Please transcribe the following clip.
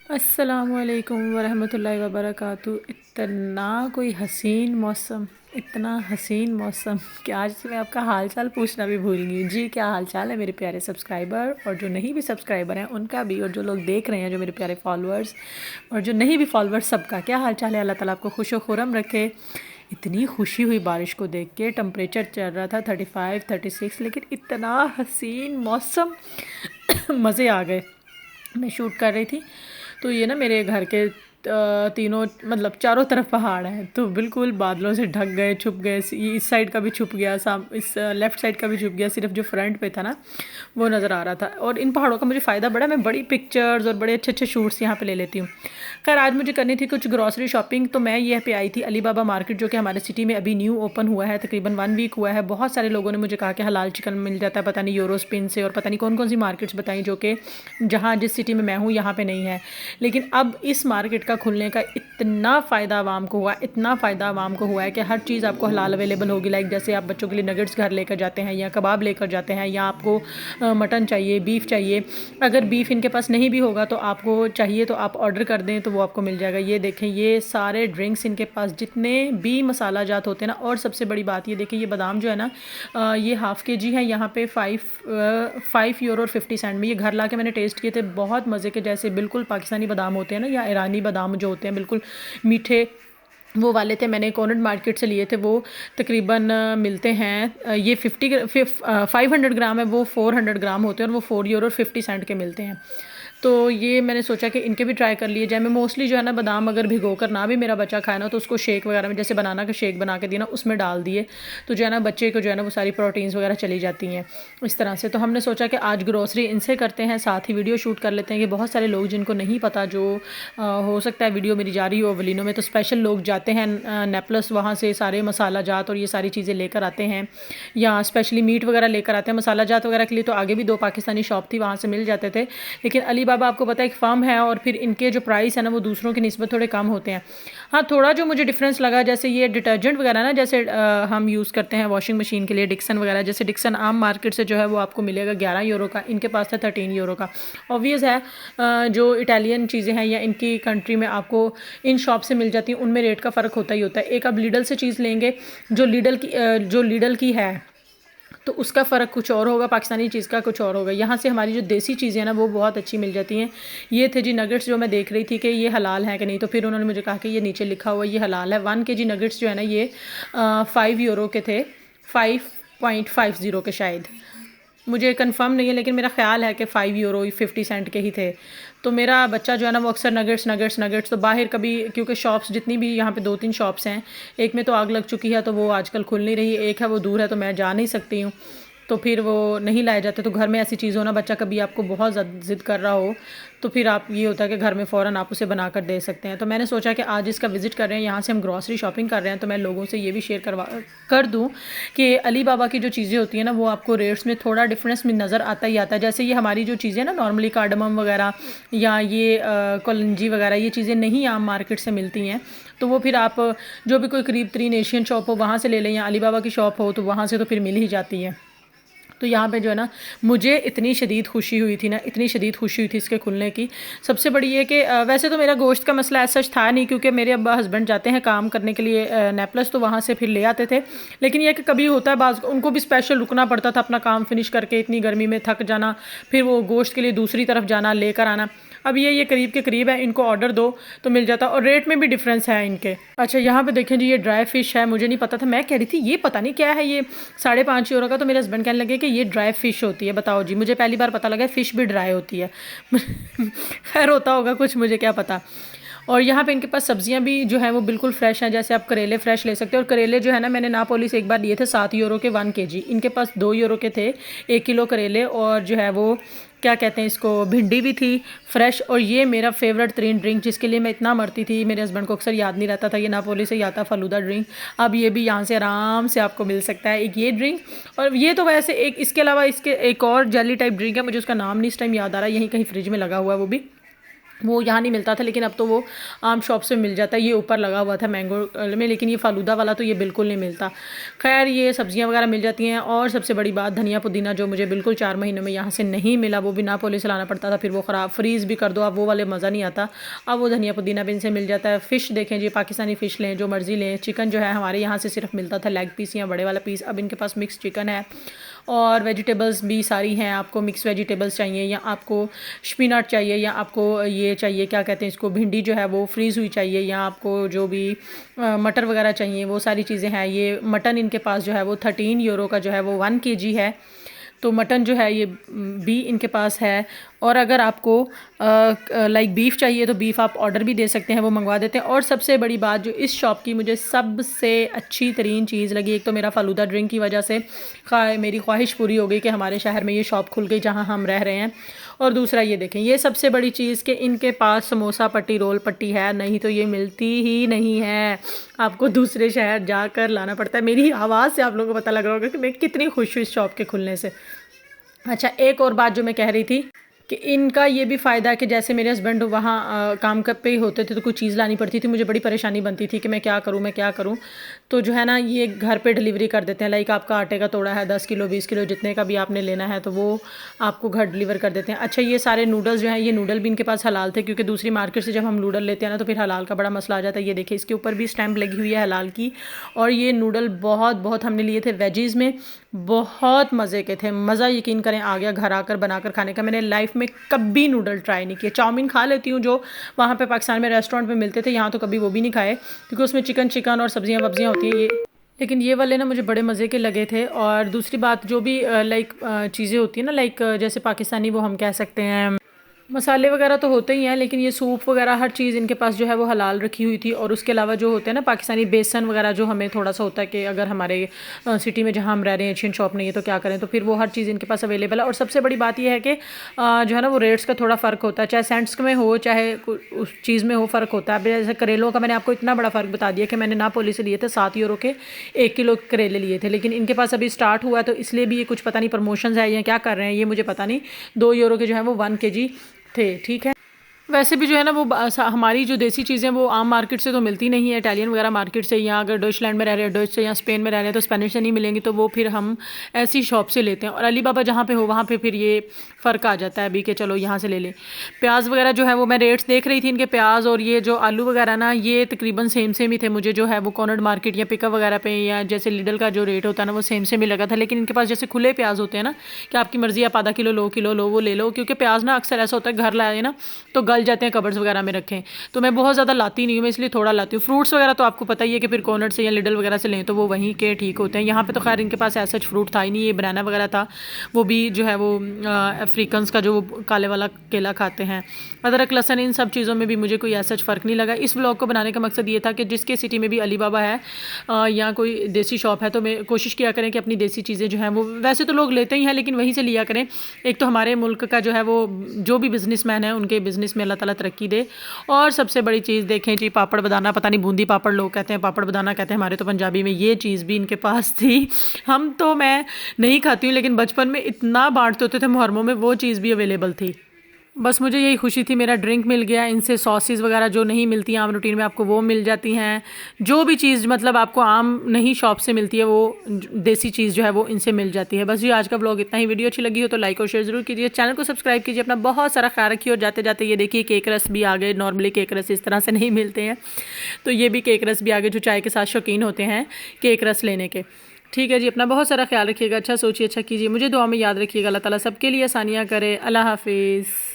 अस्सलामुअलैकुम वरहमतुल्लाहि वबरकातुहू। इतना कोई हसीन मौसम, इतना हसीन मौसम कि आज से मैं आपका हाल चाल पूछना भी भूल गई। जी क्या हाल चाल है मेरे प्यारे सब्सक्राइबर, और जो नहीं भी सब्सक्राइबर हैं उनका भी, और जो लोग देख रहे हैं जो मेरे प्यारे फॉलोअर्स, और जो नहीं भी फॉलोअर्स, सबका क्या हाल चाल है। अल्लाह ताला आपको खुश व खुरम रखे। इतनी खुशी हुई बारिश को देख के। टेम्परेचर चल रहा था 35 36, लेकिन इतना हसीन मौसम मज़े आ गए। मैं शूट कर रही थी तो ये ना मेरे घर के तीनों मतलब चारों तरफ पहाड़ हैं, तो बिल्कुल बादलों से ढक गए, छुप गए। ये इस साइड का भी छुप गया, इस लेफ़्ट साइड का भी छुप गया, सिर्फ जो फ्रंट पे था ना वो नज़र आ रहा था। और इन पहाड़ों का मुझे फ़ायदा बड़ा, मैं बड़ी पिक्चर्स और बड़े अच्छे अच्छे शूट्स यहाँ पे ले लेती हूँ। खैर आज मुझे करनी थी कुछ ग्रॉसरी शॉपिंग, तो मैं यहाँ पे आई थी अली बाबा मार्केट, जो कि हमारे सिटी में अभी न्यू ओपन हुआ है, तकरीबन 1 वीक हुआ है। बहुत सारे लोगों ने मुझे कहा कि हलाल चिकन मिल जाता है, पता नहीं यूरोस्पिन से, और पता नहीं कौन कौन सी मार्केट्स बताई जो कि जहाँ जिस सिटी में मैं हूँ यहाँ पे नहीं है। लेकिन अब इस मार्केट का खुलने का इतना फ़ायदा आवाम को हुआ, इतना फ़ायदा आवाम को हुआ है कि हर चीज़ आपको हलाल अवेलेबल होगी। लाइक जैसे आप बच्चों के लिए नगेट्स घर लेकर जाते हैं, या कबाब लेकर जाते हैं, या आपको मटन चाहिए, बीफ चाहिए। अगर बीफ इनके पास नहीं भी होगा तो आपको चाहिए तो आप ऑर्डर कर दें तो वो आपको मिल जाएगा। ये देखें, ये सारे ड्रिंक्स इनके पास जितने भी मसाला जात होते हैं ना। और सबसे बड़ी बात ये देखिए, ये बादाम जो है ना, ये ½ kg है यहाँ पे 5 यूरो और 50 सेंट में। ये घर ला के मैंने टेस्ट किए थे, बहुत मज़े के, जैसे बिल्कुल पाकिस्तानी बादाम होते हैं ना, या ईरानी बादाम जो होते हैं बिल्कुल मीठे, वो वाले थे। मैंने कोनट मार्केट से लिए थे। वो तकरीबन मिलते हैं, ये 500 ग्राम है, वो 400 ग्राम होते हैं, और वो 4 यूरो और 50 सेंट के मिलते हैं। तो ये मैंने सोचा कि इनके भी ट्राई कर लिए जाए। मैं मोस्टली जो है ना बादाम अगर भिगो कर ना भी मेरा बच्चा खाए ना, तो उसको शेक वगैरह में, जैसे बनाना का शेक बना के दिया ना, उसमें डाल दिए, तो जो है ना बच्चे को जो है ना वो सारी प्रोटीन्स वगैरह चली जाती हैं इस तरह से। तो हमने सोचा कि आज ग्रोसरी इनसे करते हैं, साथ ही वीडियो शूट कर लेते हैं कि बहुत सारे लोग जिनको नहीं पता, जो हो सकता है वीडियो मेरी जा रही हो अवलिनों में, तो स्पेशल लोग जाते हैं नेपलस, वहाँ से सारे मसाला जात और ये सारी चीज़ें लेकर आते हैं, या स्पेशली मीट वगैरह लेकर आते हैं। मसाला जात वगैरह के लिए तो आगे भी 2 पाकिस्तानी शॉप थी, वहाँ से मिल जाते थे। लेकिन अली बाबा आपको पता है एक फार्म है, और फिर इनके जो प्राइस है ना वो दूसरों की निस्बत थोड़े कम होते हैं। हाँ, थोड़ा जो मुझे डिफरेंस लगा, जैसे ये डिटर्जेंट वगैरह ना, जैसे हम यूज़ करते हैं वॉशिंग मशीन के लिए डिक्सन वगैरह, जैसे डिक्सन आम मार्केट से जो है वो आपको मिलेगा 11 यूरो का, इनके पास था 13 यूरो का। ऑब्वियस है, जो इटालियन चीज़ें हैं या इनकी कंट्री में आपको इन शॉप से मिल जाती हैं, उनमें रेट का फ़र्क होता ही होता है। एक आप लीडल से चीज़ लेंगे, जो लीडल की है, तो उसका फ़र्क कुछ और होगा, पाकिस्तानी चीज़ का कुछ और होगा। यहाँ से हमारी जो देसी चीज़ें हैं ना वो बहुत अच्छी मिल जाती हैं। ये थे जी नगेट्स, जो मैं देख रही थी कि ये हलाल है कि नहीं, तो फिर उन्होंने मुझे कहा कि ये नीचे लिखा हुआ ये हलाल है। 1 kg नगेट्स जो है ना ये 5 यूरो के थे, 5.50 के शायद, मुझे कंफर्म नहीं है, लेकिन मेरा ख्याल है कि 5 यूरो 50 सेंट के ही थे। तो मेरा बच्चा जो है ना वो अक्सर नगेट्स नगेट्स नगेट्स, तो बाहर कभी, क्योंकि शॉप्स जितनी भी यहाँ पे 2-3 शॉप्स हैं, एक में तो आग लग चुकी है तो वो आजकल खुल नहीं रही, एक है वो दूर है तो मैं जा नहीं सकती हूँ, तो फिर वो नहीं लाए जाते। तो घर में ऐसी चीज़ हो ना, बच्चा कभी आपको बहुत ज़्यादा ज़िद कर रहा हो, तो फिर आप, ये होता है कि घर में फ़ौरन आप उसे बना कर दे सकते हैं। तो मैंने सोचा कि आज इसका विज़िट कर रहे हैं, यहाँ से हम ग्रॉसरी शॉपिंग कर रहे हैं, तो मैं लोगों से ये भी शेयर कर दूँ कि अली बाबा की जो चीज़ें होती हैं ना वो आपको रेट्स में थोड़ा डिफरेंस में नज़र आता ही आता है। जैसे ये हमारी जो चीज़ें ना नॉर्मली कार्डमम वगैरह या ये कलंजी वगैरह, ये चीज़ें नहीं आम मार्केट से मिलती हैं, तो वो फिर आप जो भी कोई करीब तरीन एशियन शॉप हो वहाँ से ले लें, या अली बाबा की शॉप हो तो वहाँ से तो फिर मिल ही जाती है। तो यहाँ पे जो है ना मुझे इतनी शदीद खुशी हुई थी ना, इतनी शदीद खुशी हुई थी इसके खुलने की। सबसे बड़ी ये कि वैसे तो मेरा गोश्त का मसला ऐसा सच था नहीं, क्योंकि मेरे अब्बा हस्बैंड जाते हैं काम करने के लिए नेपलस, तो वहाँ से फिर ले आते थे। लेकिन यह कि कभी होता है बाज़ उनको भी स्पेशल रुकना पड़ता था, अपना काम फिनिश करके इतनी गर्मी में थक जाना, फिर वो गोश्त के लिए दूसरी तरफ जाना, लेकर आना। अब ये करीब के करीब है, इनको ऑर्डर दो तो मिल जाता, और रेट में भी डिफरेंस है इनके। अच्छा यहाँ पे देखें जी, ये ड्राई फ़िश है, मुझे नहीं पता था, मैं कह रही थी ये पता नहीं क्या है, ये 5.5 यूरो का, तो मेरे हस्बैंड कहने लगे कि ये ड्राई फ़िश होती है। बताओ जी, मुझे पहली बार पता लगा फ़िश भी ड्राई होती है। खैर होता होगा कुछ, मुझे क्या पता। और यहाँ पे इनके पास सब्जियाँ भी जो हैं वो बिल्कुल फ्रेश हैं, जैसे आप करेले फ्रेश ले सकते हो। और करेले जो है ना, मैंने नापोली से एक बार लिए थे 7 यूरो के 1 kg, इनके पास 2 यूरो के थे 1 किलो करेले। और जो है वो क्या कहते हैं इसको, भिंडी भी थी फ्रेश। और ये मेरा फेवरेट तरीन ड्रिंक, जिसके लिए मैं इतना मरती थी, मेरे हस्बैंड को अक्सर याद नहीं रहता था, ये नापोली से ही आता फ़लूदा ड्रिंक। अब ये भी यहाँ से आराम से आपको मिल सकता है, एक ये ड्रिंक। और ये तो वैसे एक, इसके अलावा इसके एक और जेली टाइप ड्रिंक है, मुझे उसका नाम नहीं इस टाइम याद आ रहा है, यहीं कहीं फ्रिज में लगा हुआ है वो भी। वो यहाँ नहीं मिलता था, लेकिन अब तो वो आम शॉप से मिल जाता है। ये ऊपर लगा हुआ था मैंगो में, लेकिन ये फालूदा वाला तो ये बिल्कुल नहीं मिलता। खैर ये सब्जियाँ वगैरह मिल जाती हैं। और सबसे बड़ी बात धनिया पुदीना, जो मुझे बिल्कुल 4 महीनों में यहाँ से नहीं मिला, वो भी नापोली से लाना पड़ता था, फिर वो ख़राब फ्रीज़ भी कर दो अब वो वाले मज़ा नहीं आता। अब वो धनिया पुदीना भी इनसे मिल जाता है। फ़िश देखें जी, पाकिस्तानी फ़िश लें जो मर्ज़ी लें। चिकन जो है हमारे यहाँ से सिर्फ मिलता था लेग पीस या बड़े वाला पीस, अब इनके पास मिक्स चिकन है। और वेजिटेबल्स भी सारी हैं। आपको मिक्स वेजिटेबल्स चाहिए या आपको स्पिनट चाहिए या आपको ये चाहिए क्या कहते हैं इसको, भिंडी जो है वो फ्रीज़ हुई चाहिए, या आपको जो भी मटर वगैरह चाहिए, वो सारी चीज़ें हैं। ये मटन इनके पास जो है वो 13 यूरो का जो है वो 1 kg है। तो मटन जो है ये भी इनके पास है। और अगर आपको लाइक बीफ चाहिए तो बीफ आप ऑर्डर भी दे सकते हैं, वो मंगवा देते हैं। और सबसे बड़ी बात जो इस शॉप की मुझे सबसे अच्छी तरीन चीज़ लगी, एक तो मेरा फ़ालूदा ड्रिंक की वजह से मेरी ख्वाहिश पूरी हो गई कि हमारे शहर में ये शॉप खुल गई जहाँ हम रह रहे हैं। और दूसरा ये देखें, ये सबसे बड़ी चीज़ कि इनके पास समोसा पट्टी रोल पट्टी है, नहीं तो ये मिलती ही नहीं है, आपको दूसरे शहर जाकर लाना पड़ता है। मेरी आवाज़ से आप लोगों को पता लग रहा होगा कि मैं कितनी खुश हूँ इस शॉप के खुलने से। अच्छा, एक और बात जो मैं कह रही थी कि इनका ये भी फ़ायदा है कि जैसे मेरे हस्बैंड वहाँ काम कर पे ही होते थे, तो कुछ चीज़ लानी पड़ती थी, मुझे बड़ी परेशानी बनती थी कि मैं क्या करूँ। तो जो है ना, ये घर पे डिलीवरी कर देते हैं। लाइक आपका आटे का तोड़ा है 10 किलो 20 किलो जितने का भी आपने लेना है, तो वो आपको घर डिलीवर कर देते हैं। अच्छा, ये सारे नूडल्स जो हैं, ये नूडल भी इनके पास हलाल थे, क्योंकि दूसरी मार्केट से जब हम नूडल लेते हैं ना, तो फिर हलाल का बड़ा मसला आ जाता है। ये देखिए, इसके ऊपर भी स्टैंप लगी हुई है हलाल की। और ये नूडल बहुत हमने लिए थे वेजीज़ में, बहुत मज़े के थे। मज़ा यकीन करें आ गया घर आकर बनाकर खाने का। मैंने लाइफ में कभी नूडल ट्राई नहीं किए। चाउमीन खा लेती हूँ जो वहाँ पे पाकिस्तान में रेस्टोरेंट में मिलते थे, यहाँ तो कभी वो भी नहीं खाए, क्योंकि उसमें चिकन और सब्जियाँ वब्जियाँ होती हैं। ये लेकिन ये वाले ना मुझे बड़े मज़े के लगे थे। और दूसरी बात जो भी लाइक चीज़ें होती हैं ना, लाइक जैसे पाकिस्तानी वो हम कह सकते हैं मसाले वगैरह तो होते ही हैं, लेकिन ये सूप वगैरह हर चीज़ इनके पास जो है वो हलाल रखी हुई थी। और उसके अलावा जो होते हैं ना पाकिस्तानी बेसन वगैरह, जो हमें थोड़ा सा होता है कि अगर हमारे सिटी में जहाँ हम रह रहे हैं एशियन शॉप नहीं है तो क्या करें, तो फिर वो हर चीज़ इनके पास अवेलेबल है। और सबसे बड़ी बात यह है कि जो है ना वो रेट्स का थोड़ा फ़र्क होता है, चाहे सेंट्स में हो चाहे उस चीज़ में हो, फ़र्क होता है। अब जैसे करेलों का मैंने आपको इतना बड़ा फ़र्क बता दिया कि मैंने नापोली से लिए थे 7 यूरो के 1 किलो करेले लिए थे, लेकिन इनके पास अभी स्टार्ट हुआ है, तो इसलिए भी ये कुछ पता नहीं प्रमोशंस है या क्या कर रहे हैं, ये मुझे पता नहीं। 2 यूरो के जो है वो 1 kg थे, ठीक है। वैसे भी जो है ना वो हमारी जो देसी चीज़ें वो आम मार्केट से तो मिलती नहीं है, इटालियन वगैरह मार्केट से, या अगर डॉइचलैंड में रह रहे हैं डॉइच से, या स्पेन में रह रहे हैं तो स्पेनिश से नहीं मिलेंगी, तो वो फिर हम ऐसी शॉप से लेते हैं। और अली बाबा जहाँ पे हो वहाँ पे फिर ये फ़र्क आ जाता है अभी कि चलो यहाँ से ले लें। प्याज वगैरह जो है वो मैं रेट्स देख रही थी इनके, प्याज और ये जो आलू वगैरह ना, ये तकरीबन सेम ही थे। मुझे जो है वो कॉर्नर मार्केट या पिकअप वगैरह पे या जैसे लिडल का जो रेट होता है ना वो सेम ही लगा था। लेकिन इनके पास जैसे खुले प्याज होते हैं ना कि आपकी मर्ज़ी, आप आधा किलो लो वो ले लो, क्योंकि प्याज ना अक्सर ऐसा होता है घर लाए ना तो गल जाते हैं कबर्ड्स वगैरह में रखें, तो मैं बहुत ज़्यादा लाती नहीं हूँ, मैं इसलिए थोड़ा लाती हूँ। फ्रूट्स वगैरह तो आपको पता ही है कि फिर कॉर्नर से या लिडल वगैरह से लें तो वो वहीं के ठीक होते हैं। यहाँ पे तो खैर इनके पास ऐसा फ्रूट था ही नहीं, ये बनाना वगैरह था, वो भी जो है वो अफ्रीकन्स का जो काले वाला केला खाते हैं। अदरक लहसुन इन सब चीज़ों में भी मुझे कोई ऐसा फ़र्क नहीं लगा। इस ब्लॉग को बनाने का मकसद ये था कि जिसके सिटी में भी अली बाबा है या कोई देसी शॉप है, तो मैं कोशिश किया करें कि अपनी देसी चीज़ें जो हैं वो, वैसे तो लोग लेते ही हैं लेकिन वहीं से लिया करें। एक तो हमारे मुल्क का जो है वो जो भी बिज़नेसमैन है उनके बिज़नेस में अल्लाह ताला तरक्की दे। और सबसे बड़ी चीज़ देखें जी, पापड़ बदाना, पता नहीं बूंदी पापड़ लोग कहते हैं, पापड़ बदाना कहते हैं हमारे तो पंजाबी में, ये चीज़ भी इनके पास थी। हम तो मैं नहीं खाती हूँ, लेकिन बचपन में इतना बांटते होते थे मुहर्रमों में, वो चीज़ भी अवेलेबल थी। बस मुझे यही खुशी थी, मेरा ड्रिंक मिल गया। इनसे सॉसेस वगैरह जो नहीं मिलती आम रूटीन में आपको वो मिल जाती हैं। जो भी चीज़ मतलब आपको आम नहीं शॉप से मिलती है वो देसी चीज़ जो है वो इनसे मिल जाती है। बस जी आज का ब्लॉग इतना ही। वीडियो अच्छी लगी हो तो लाइक और शेयर ज़रूर कीजिए, चैनल को सब्सक्राइब कीजिए, अपना बहुत सारा ख्याल रखिए। और जाते जाते ये देखिए केक रस भी आ गए। नॉर्मली केक रस इस तरह से नहीं मिलते हैं, तो ये भी केक रस भी आ गए जो चाय के साथ शौकीन होते हैं केक रस लेने के। ठीक है जी, अपना बहुत सारा ख्याल रखिएगा, अच्छा सोचिए, अच्छा कीजिए, मुझे दुआ में याद रखिएगा। अल्लाह ताला सबके लिए आसानियाँ करे। अल्लाह हाफिज़।